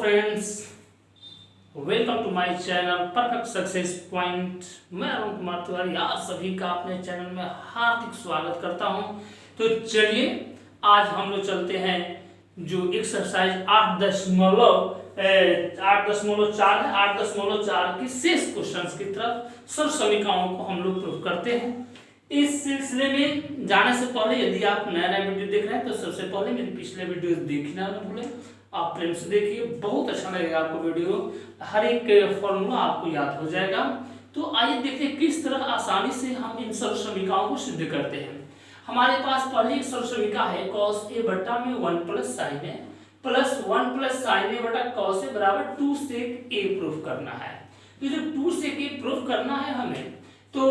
Friends, welcome to my channel perfect success point. मैं अरुण कुमार तिवारी आप सभी का अपने चैनल में हार्दिक स्वागत करता हूं। तो चलिए आज हम लोग चलते हैं जो एक्सरसाइज 8.4 है 8.4 की शेष क्वेश्चंस की तरफ सर समीकरणों को हम लोग प्रूव करते हैं। इस सिलसिले में जाने से पहले यदि आप नया वीडियो देख रहे हैं तो सबसे पहले मेरे पिछले वीडियो देखना ना भूलें, आप प्रेम से देखिए, बहुत अच्छा लगेगा आपको वीडियो, हर एक फॉर्मूला आपको याद हो जाएगा। तो आइए देखते हैं किस तरह आसानी से हम इन सरल समीकरणों को सिद्ध करते हैं। हमारे पास पहले एक सरल समीकरण है cos a बटा में 1 plus sin a plus 1 plus sin a बटा cos a बराबर 2 sec a प्रूफ करना है। तो जब 2 sec a प्रूफ करना है हमें, तो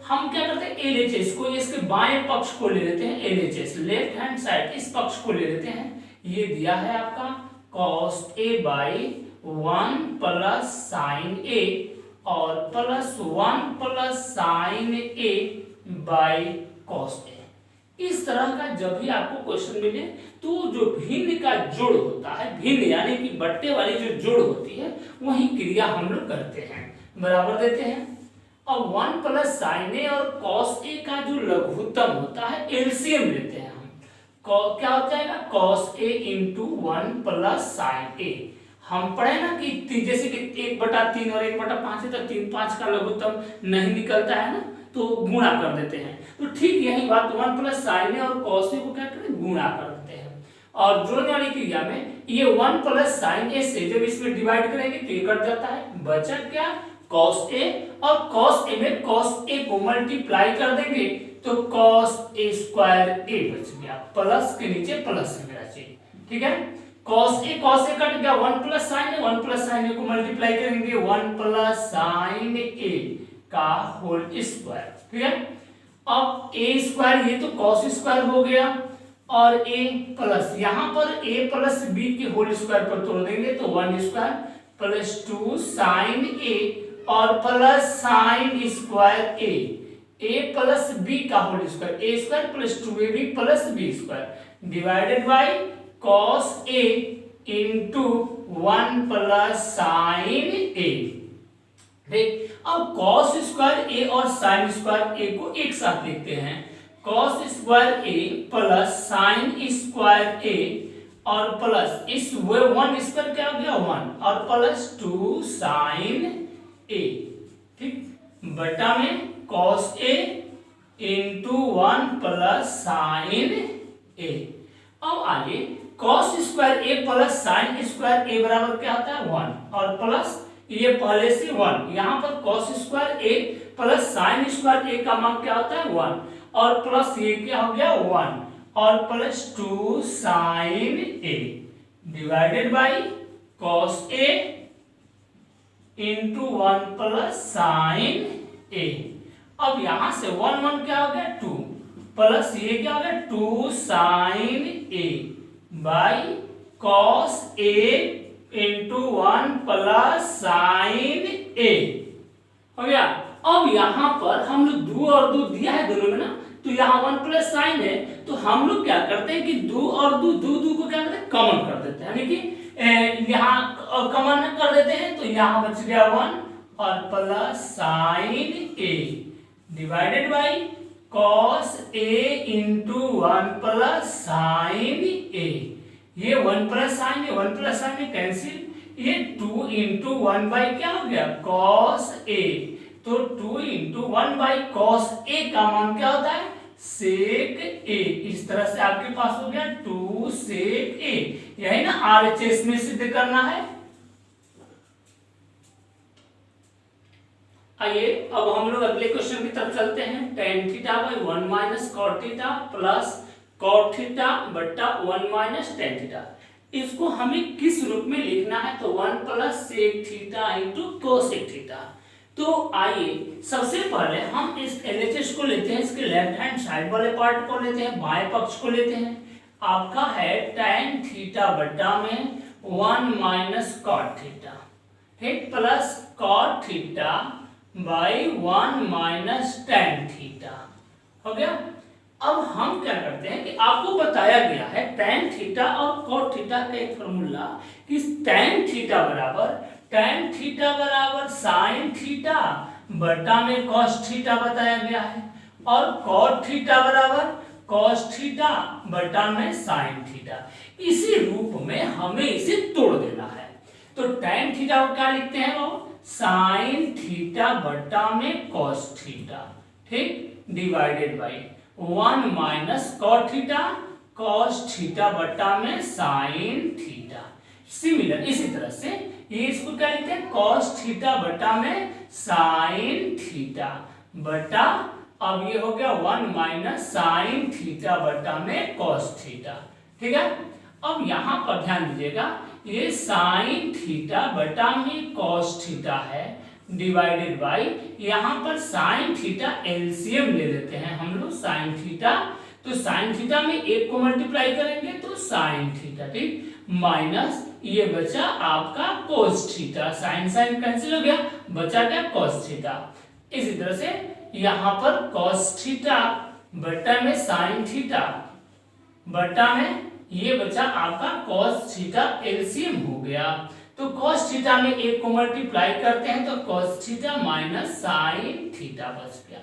हम क्या करते हैं LHS को, इसके बाएं पक्ष को ले लेते हैं, LHS लेफ्ट हैंड साइड इस पक्ष को ले लेते हैं। ये दिया है आपका cos a by 1 plus sin a और plus 1 plus sin a by cos a। इस तरह का जब भी आपको क्वेश्चन मिले तो जो भिन्न का जोड़ होता है, भिन्न यानी कि बट्टे वाली जो जोड़ होती है वही क्रिया हम लोग करते हैं, बराबर देते हैं। और 1 प्लस sin a और cos a का जो लघुत्तम होता है एलसीएम लेते हैं हम। क्या हो जाएगा cos a into 1 plus sin a। हम पढ़े ना कि जैसे कि 1/3 और 1/5 है तो 3 5 का लघुत्तम नहीं निकलता है ना, तो गुणा कर देते हैं। तो ठीक यही बात 1 प्लस sin a और cos a को क्या करें, गुणा कर देते हैं। और जोड़ने वाली क्रिया में ये 1 प्लस sin a से जब इसमें डिवाइड करेंगे तो ये कट जाता है, बचा क्या cos a, और cos a में cos a को मल्टीप्लाई कर देंगे तो cos a स्क्वायर a बच गया, प्लस के नीचे प्लस है मेरा चीज, ठीक है। cos a कट गया, 1 plus sin a, 1 plus sin a को मल्टीप्लाई करेंगे 1 प्लस sin a का होल स्क्वायर, ठीक है। अब a स्क्वायर ये तो cos स्क्वायर हो गया और a प्लस यहाँ पर a प्लस b के होल स्क्वायर पर तोड़ देंगे तो 1 स्क्वायर प्लस 2 sin a और plus sine square a plus b का whole square, a square plus 2ab plus b square divided by cos a into 1 plus sine a। ठीक, अब cos square a और sine square a को एक साथ लिखते हैं, cos square a plus sine square a और प्लस इस 1 स्क्वायर क्या हो गया 1 और प्लस 2 साइन a, ठीक, बटा में cos a into 1 plus sine a। अब आगे cos square a plus sine square a बराबर क्या होता है 1 और प्लस ये पहले से 1, यहाँ पर cos square a plus sine square a का मान क्या होता है 1 और प्लस ये क्या हो गया 1 और plus 2 sine a divided by cos a into 1 plus sine a। अब यहां से 1 क्या हो गया 2 प्लस ये क्या हो गया 2 sine a by cos a into 1 plus sine a हो गया। अब यहाँ पर हम लोग 2 और 2 दिया है दोनों में ना, तो यहाँ 1 प्लस साइन है तो हम लोग क्या करते हैं कि 2 और 2 को क्या करते हैं कॉमन कर देते हैं, यानी कि यहाँ कॉमन कर देते हैं तो यहाँ बच गया 1 और plus sine a divided by cos a into 1 plus sine a। ये 1 प्लस साइन कैंसिल, ये 2 इंटू 1 बाई क्या हो गया cos a, तो 2 इंटू 1 बाई cos a का मान क्या होता है sec a। इस तरह से आपके पास हो गया 2 sec a, यही ना RHS में सिद्ध करना है। आइए अब हम लोग अगले क्वेश्चन की तरफ चलते हैं। tan theta by 1 minus cot theta plus cot theta बट्टा 1 माइनस tan थीटा, इसको हमें किस रूप में लिखना है तो 1 plus sec theta into cosec theta. तो आइए सबसे पहले हम इस LHS को लेते हैं, इसके लेफ्ट हैंड साइड वाले पार्ट को लेते हैं, बाएं पक्ष को लेते हैं। आपका है tan थीटा बट्टा में 1 माइनस cot थीटा, ठीक, plus cot theta by 1 minus tan theta हो गया। अब हम क्या करते हैं कि आपको बताया गया है tan थीटा और cot थीटा का एक फॉर्मूला कि tan थीटा बराबर sin थीटा बटा में cos थीटा बताया गया है और cot थीटा बराबर cos थीटा बटा में sin थीटा। इसी रूप में हमें इसे तोड़ देना है। तो tan थीटा को क्या लिखते हैं वो sin थीटा बटा में cos थीटा, ठीक, divided by 1 minus cot theta cos theta बटा में sin थीटा। सिमिलर इसी तरह से ये इसको क्या लिखते हैं cos थीटा बटा में sin थीटा बटा, अब ये हो गया 1 माइनस sin थीटा बटा में cos थीटा, ठीक है। अब यहां पर ध्यान दीजिएगा ये sin थीटा बटा में cos थीटा है डिवाइडेड बाई, यहां पर sin थीटा एलसीएम ले लेते हैं हम लोग sin थीटा, तो sin थीटा में एक को मल्टीप्लाई करेंगे तो sin थीटा, ठीक, माइनस ये बचा आपका cos theta, sin sin cancel हो गया, बचा क्या cos थीटा। इसी तरह से यहां पर cos थीटा बटा में sin थीटा बटा में ये बचा आपका cos थीटा एलसीएम हो गया, तो cos थीटा में एक को मल्टीप्लाई करते हैं तो cos theta minus sin theta बच गया।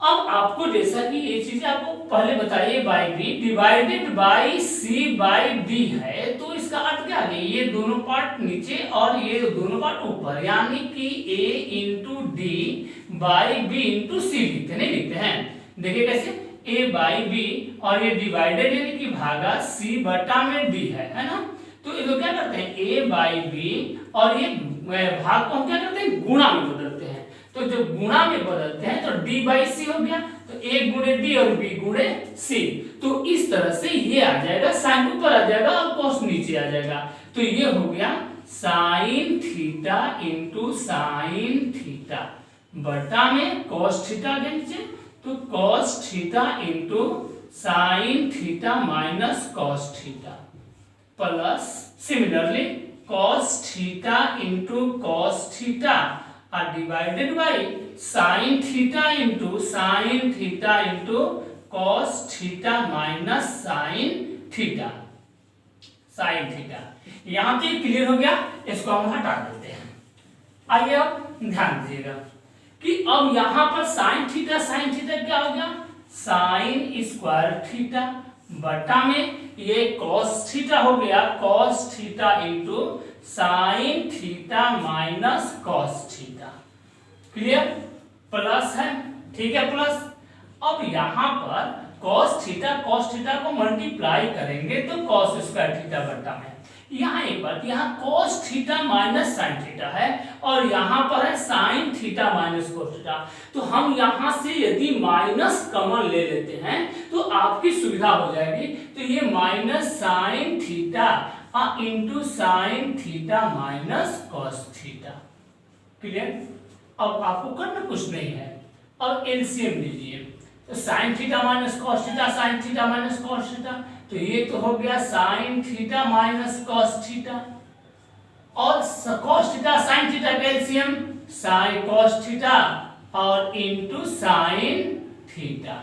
अब आपको जैसा कि ये चीजें आपको पहले बताइए by B divided by C by D है, तो इसका अर्थ क्या है, ये दोनों पार्ट नीचे और ये दोनों पार्ट ऊपर, यानी कि a into D by B into C लिखते नहीं लिखते हैं, देखिए कैसे a बाई बी और ये डिवाइडेड यानी कि भागा c बटा में d है ना, तो इसको क्या करते हैं a बाई बी और ये भाग को हम क्या करते हैं गुणा में बदलते हैं, तो जब गुणा में बदलते हैं तो d बाई सी हो गया, तो a गुणे d और b गुणे c, तो इस तरह से ये आ जाएगा sin ऊपर आ जाएगा और cos नीचे आ जाएगा, तो ये हो गया sin theta into sin theta बटा में cos थीटा के नीचे, तो cos theta into sin theta minus cos theta plus similarly cos theta into cos theta are divided by sin theta into cos theta minus sin theta. यहां तक clear हो गया, इसको हम हटा देते हैं। आइए अब ध्यान दीजिएगा कि अब यहां पर sin थीटा क्या हो गया sin स्क्वायर थीटा बटा में ये cos थीटा हो गया cos theta into sin theta minus cos theta, clear, plus है, ठीक है, प्लस। अब यहां पर cos थीटा को मल्टीप्लाई करेंगे तो cos स्क्वायर थीटा बटा में, यहाँ एक बात, यहाँ cos theta minus sine theta है और यहाँ पर है sign theta minus cos theta, तो हम यहाँ से यदि माइनस कॉमन ले लेते हैं तो आपकी सुविधा हो जाएगी, तो ये minus sign theta into sine theta minus cos theta, clear. अब आपको करना कुछ नहीं है, अब एलसीएम लीजिए, तो sign theta minus cos theta sine theta minus cos theta, तो ये तो हो गया sine theta minus cos theta और cos थीटा साइन थीटा का एलसीएम साइन cos थीटा और इनटू साइन थीटा।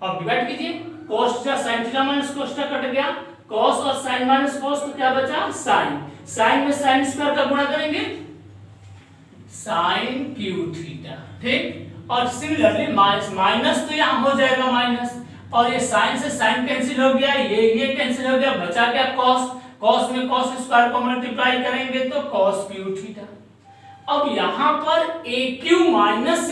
अब डिवाइड कीजिए, cos theta sine theta minus cos theta cut गया, cos और साइन माइनस cos तो क्या बचा साइन, साइन में साइन स्क्वायर का गुणा करेंगे साइन क्यू थीटा, ठीक, और सिमिलरली माइनस तो यहां हो जाएगा माइनस, और ये साइन से साइन कैंसिल हो गया, ये कैंसिल हो गया, बचा क्या cos में cos स्क्वायर को मल्टीप्लाई करेंगे तो cos क्यू थीटा। अब यहां पर AQ माइनस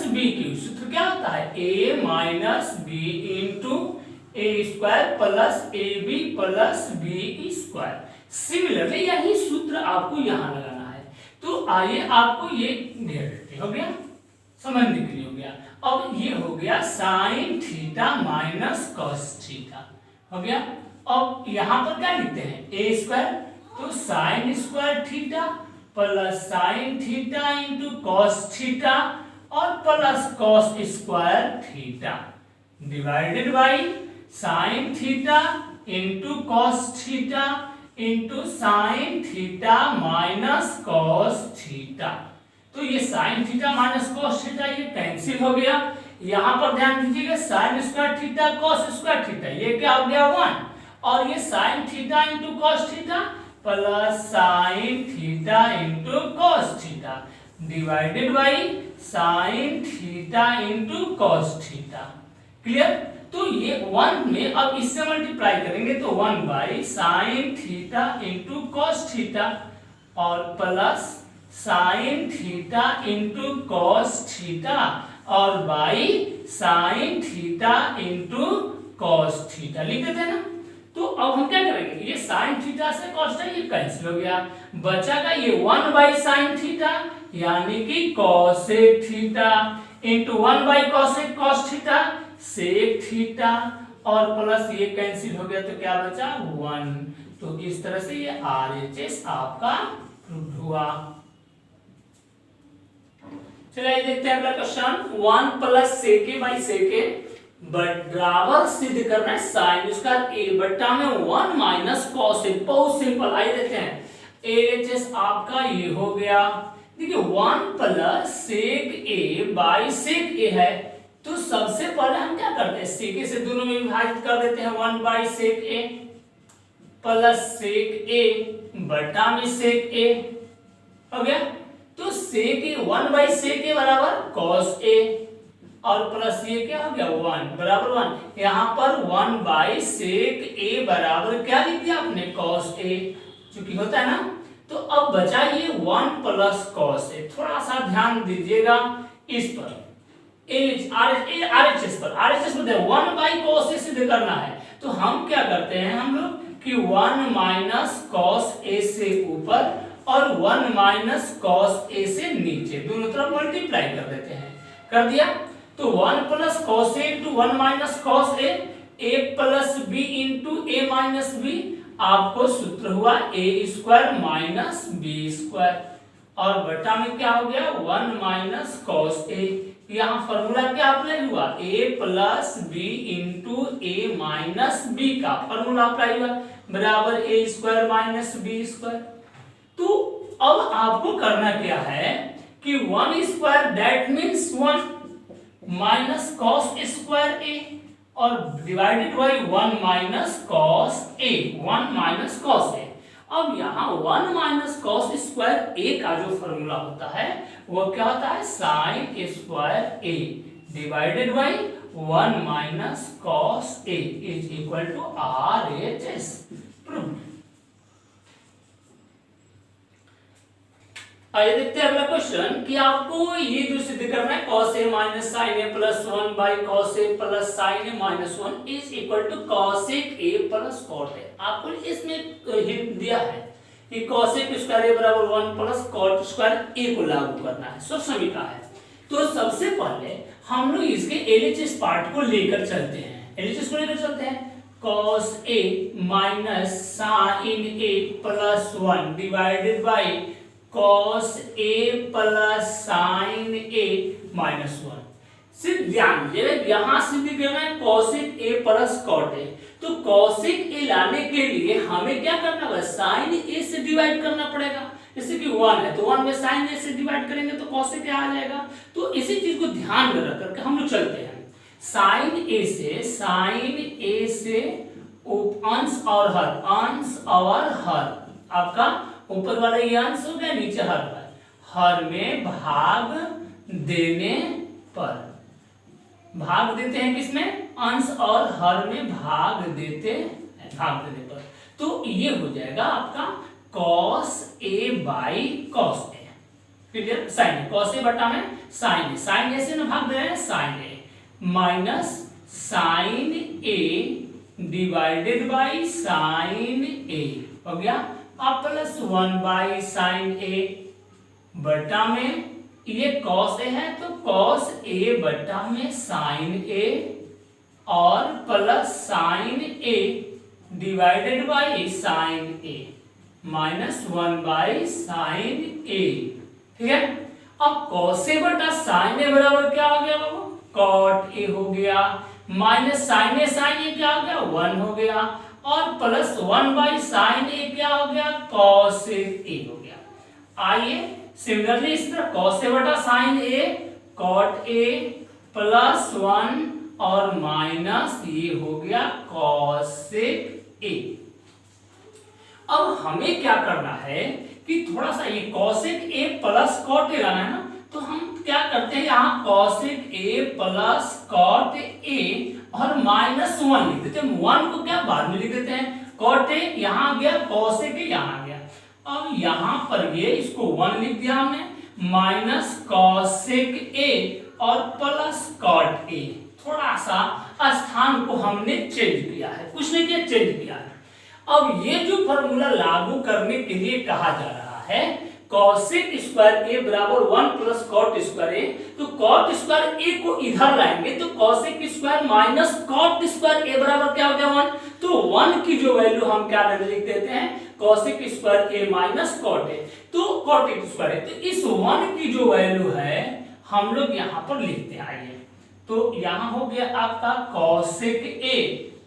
BQ सूत्र क्या होता है A minus B into A square plus AB plus B square. Similarly यही सूत्र आपको यहां लगाना है, तो आइए आपको ये दे देते, हो गया, समझने के लिए हो गया। अब ये हो गया sine theta minus cos theta हो गया। अब यहां पर क्या लिखते हैं A स्क्वायर, तो sine square theta plus sine theta into cos theta और plus cos square theta divided by sine theta into cos theta into sine theta minus cos theta. तो ये sine theta minus cos theta ये cancel हो गया, यहाँ पर ध्यान दीजिएगा sine square theta cos square theta, ये क्या हो गया 1, और ये sine theta into cos theta plus sine theta into cos theta divided by sine theta into cos theta. Clear? तो ये 1 में अब इससे मल्टीप्लाई करेंगे तो 1 by sine theta into cos theta और plus sine theta into cos theta और by sine theta into cos theta लिख देते हैं ना। तो अब हम क्या करेंगे, ये साइन थीटा से कॉस थीटा ये कैंसिल हो गया, बचागा ये 1 बाई साइन थीटा यानी कि cosec theta into 1 by cosec cos theta sec theta और प्लस ये कैंसिल हो गया तो क्या बचा 1। तो इस तरह से ये RHS आपका प्रूव हुआ। चलिए देखते हैं अगला क्वेश्चन। 1 प्लस सेके बाई सेके बराबर सिद्ध करना है साइन स्क्वायर ए बट्टा में 1 माइनस कॉस ए। बहुत सिंपल, आइए देखते हैं। AHS आपका ये हो गया, देखिए 1 plus sec A by sec ए है, तो सबसे पहले हम क्या करते हैं सेके से दोनों में विभाजित कर देते हैं 1 by sec A plus sec ए बटा में सेक ए हो गया। तो सेक ए 1 बाई सेक ए बराबर कॉस ए और प्लस ये क्या हो गया 1 बराबर 1। यहाँ पर 1 बाई सेक ए बराबर क्या लिख दिया आपने कॉस ए, चूंकि होता है ना। तो अब बचा ये 1 प्लस कॉस ए। थोड़ा सा ध्यान दीजिएगा इस पर, RHS पर 1 बाई कॉस ए सिद्ध करना है तो हम क्या करते हैं हम लोग कि 1 माइनस कॉस ए से ऊपर और 1 माइनस कॉस ए से नीचे दोनों तरफ मल्टीप्लाई कर देते हैं। कर दिया तो 1 plus cos A into 1 minus cos A plus B into A minus B, आपको सूत्र हुआ ए स्क्वायर माइनस बी स्क्वायर और बटा में क्या हो गया 1 माइनस कॉस ए। यहाँ फॉर्मूला क्या अप्लाई हुआ a plus B into A minus B का फॉर्मूला अप्लाई हुआ बराबर A square minus B square. तो अब आपको करना क्या है कि 1 square that means 1 minus cos square A और divided by 1 minus cos A, 1 minus cos A. अब यहाँ 1 माइनस कॉस स्क्वायर ए का जो फॉर्मूला होता है वो क्या होता है sine square A divided by 1 minus cos A is equal to RHS proved. आइए देखते हैं अगला क्वेश्चन कि आपको ये जो सिद्ध करना है cos a minus sin a plus 1 by cos a plus sin a minus 1 is equal to cosec a plus cot a। आपको इसमें हिंट दिया है कि cosec स्क्वायर a बराबर 1 प्लस cot स्क्वायर a को लागू करना है, सो समीका है। तो सबसे पहले हम लोग इसके LHS पार्ट को लेकर चलते हैं, LHS को लेकर चलते हैं। cos a minus sin a plus 1 divided by cos a plus sin a minus 1। सिर्फ ध्यान दीजिए यहां सिद्ध करना है cosec a plus cot a। तो cosec a लाने के लिए हमें क्या करना होगा sin a से डिवाइड करना पड़ेगा, जैसे कि 1 है तो 1 में sin a से डिवाइड करेंगे तो cosec a आ जाएगा। तो इसी चीज को ध्यान में रख करके हम लोग चलते हैं। sin a से अंश और हर आपका ऊपर वाला ये अंश हो गया, नीचे हर में भाग देने पर, भाग देते हैं किसमें अंश और हर में भाग देने पर। तो ये हो जाएगा आपका cos a by cos a। Clear? sin cos a बटा में sin a से ना भाग दे रहे हैं sin a minus sin a divided by sin a हो गया अब प्लस 1 बाई साइन ए बटा में ये cos ए है तो cos ए बटा में साइन ए और plus sine A divided by sine A minus 1 by sine A. ठीक है, अब cos ए बटा साइन ए बराबर क्या हो गया बाबू cot ए हो गया माइनस साइन ए क्या हो गया 1 हो गया और प्लस 1 बाई साइन ए क्या हो गया cos ए हो गया। आइए सिमिलरली इस तरह cos ए बटा साइन ए cot ए +1 और माइनस ये हो गया कॉसेक ए। अब हमें क्या करना है कि थोड़ा सा ये cosec A plus cot A लाना है ना, तो हम क्या करते हैं यहाँ cosec A plus cot A और -1 लिख देते हैं। 1 को क्या बाद में लिख देते हैं, कॉट ए यहाँ आ गया, कॉसेक ए यहाँ आ गया। अब यहाँ पर ये इसको 1 लिख दिया हमने, माइनस कॉसेक ए और प्लस कॉट ए। थोड़ा सा स्थान को हमने चेंज किया है, कुछ नहीं किया, चेंज किया है। अब ये जो फॉर्मूला लागू करने के लिए कहा जा रहा है कॉसेक स्क्वायर ए बराबर 1 प्लस कॉट स्क्वायर ए, तो कॉट स्क्वायर ए को इधर लाएंगे तो cosec square minus cot square A बराबर क्या हो गया 1। तो 1 की जो वैल्यू हम क्या लिख देते हैं cosec square A minus cot A, तो कॉट स्क्वायर ए। तो इस 1 की जो वैल्यू है हम लोग यहाँ पर लिखते हैं, आइए। तो यहाँ हो गया आपका cosec A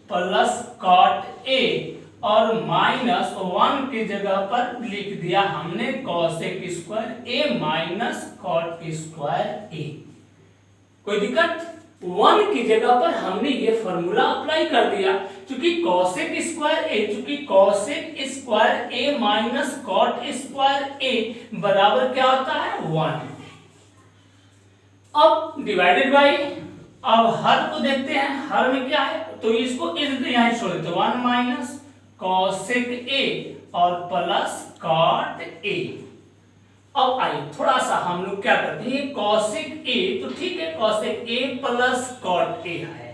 plus cot A और -1 की जगह पर लिख दिया हमने cosec square A minus cot square A. कोई दिक्कत? 1 की जगह पर हमने ये फॉर्मूला अप्लाई कर दिया, क्योंकि कॉसेक स्क्वायर ए, क्योंकि cosec square A minus cot square A बराबर क्या होता है 1। अब डिवाइडेड बाई, अब हर को देखते हैं, हर में क्या है, तो इसको यहाँ छोड़ देते 1 माइनस कॉसेक ए और प्लस कॉट ए। अब आइए थोड़ा सा हम लोग क्या करते हैं, कॉसेक ए तो ठीक है, cosec A plus cot A है,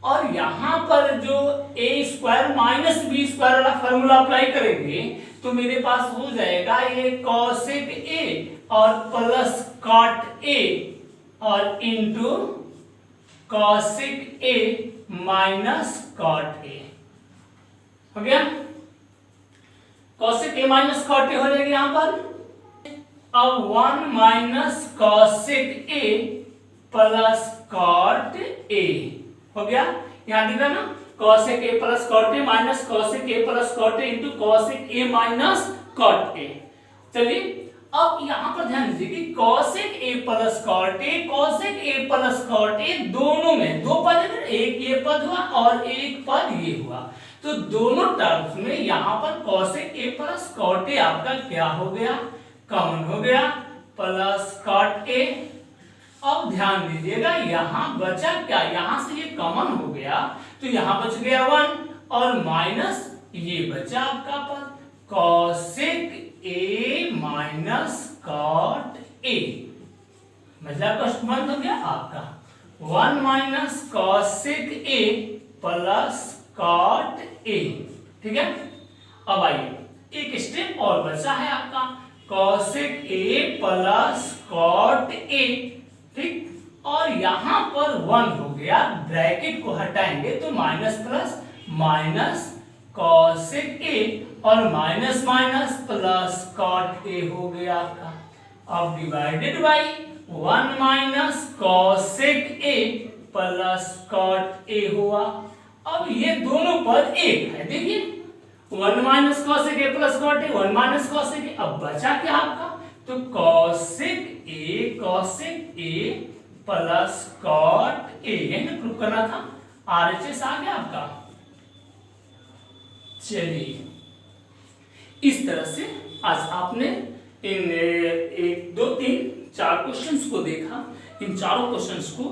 और यहां पर जो A square minus B square वाला फॉर्मूला अप्लाई करेंगे तो मेरे पास हो जाएगा ये कॉसेक ए और प्लस कॉट ए और into cosec A minus cot A. हो गया, cosec A minus cot A हो जाएगा यहां पर। अब 1 minus cosec A plus cot A हो गया, यहां दिख रहा ना, cosec A plus cot A minus cosec A plus cot A into cosec A minus cot A. चलिए अब यहां पर ध्यान दीजिए कि cosec A plus cot A, cosec A plus cot A दोनों में दो पद है, एक ये पद हुआ और एक पद ये हुआ, तो दोनों टर्म्स में यहां पर cosec A plus cot A आपका क्या हो गया, कॉमन हो गया, प्लस कॉट ए। अब ध्यान दीजिएगा यहां बचा क्या, यहां से ये कॉमन हो गया तो यहां बच गया 1 और माइनस ये बचा आपका पद cosec A minus cot A, मतलब कष्ट बंद हो गया आपका 1 minus cosec A plus cot A. ठीक है, अब आइए एक स्टेप और बचा है आपका cosec A plus cot A. ठीक, और यहां पर 1 हो गया, ब्रैकेट को हटाएंगे तो minus plus minus cosec A और minus minus plus cot A हो गया आपका। अब divided by 1 minus cosec A plus cot A हुआ। अब ये दोनों पद एक है, देखिए 1 minus cosec A plus cot A, 1 minus cosec A. अब बचा क्या आपका, तो cosec A plus cot A, यही प्रूफ करना था, आरएचएस आ गया आपका। चलिए इस तरह से आज आपने इन 1 2 3 4 क्वेश्चंस को देखा। इन चारों क्वेश्चंस को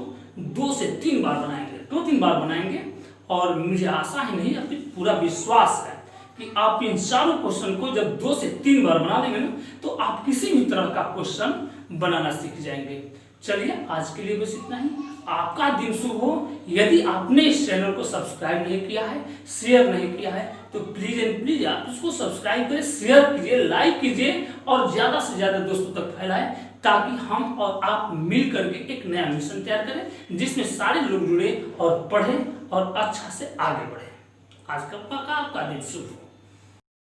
2 से 3 बार बनाएंगे, 2-3 बार बनाएंगे, और मुझे आशा ही नहीं अपनी पूरा विश्वास है कि आप इन चारों क्वेश्चन को जब 2 से 3 बार बना लेंगे ना तो आप किसी भी तरह का क्वेश्चन बनाना सीख जाएंगे। चलिए आज के लिए बस इतना ही, आपका दिन शुभ हो। यदि आपने इस चैनल को सब्सक्राइब नहीं किया है, शेयर नहीं किया है, तो प्लीज एंड प्लीज आप इसको सब्सक्राइब करें, शेयर कीजिए, लाइक कीजिए और ज्यादा से ज्यादा दोस्तों तक फैलाएं, ताकि हम और आप मिल करके एक नया मिशन तैयार करें जिसमें सारे लोग जुड़े और पढ़ें और अच्छा से आगे बढ़े। आज का आपका दिन शुभ हो।